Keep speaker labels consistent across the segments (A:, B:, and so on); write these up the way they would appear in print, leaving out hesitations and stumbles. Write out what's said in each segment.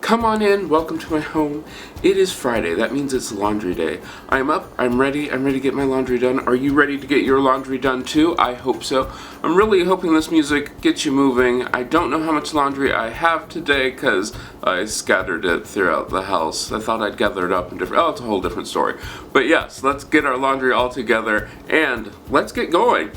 A: Come on in, welcome to my home. It is Friday, that means it's laundry day. I'm up, I'm ready to get my laundry done. Are you ready to get your laundry done too? I hope so. I'm really hoping this music gets you moving. I don't know how much laundry I have today because I scattered it throughout the house. I thought I'd gather it up in different, it's a whole different story. But yes, let's get our laundry all together and let's get going.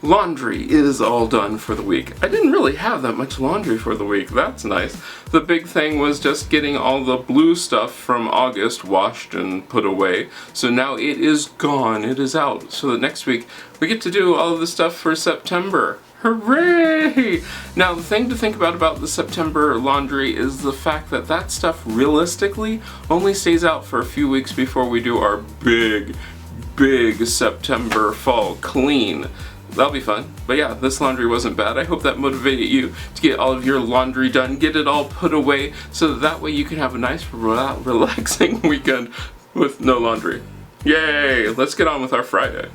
A: laundry is all done for the week. I didn't really have that much laundry for the week. That's nice. The big thing was just getting all the blue stuff from August washed and put away. So now it is gone. It is out. So that next week we get to do all of the stuff for September. Hooray! Now, the thing to think about the September laundry is the fact that that stuff realistically only stays out for a few weeks before we do our big September fall clean. That'll be fun. But yeah, this laundry wasn't bad. I hope that motivated you to get all of your laundry done, get it all put away, so that way you can have a nice relaxing weekend with no laundry. Yay! Let's get on with our Friday.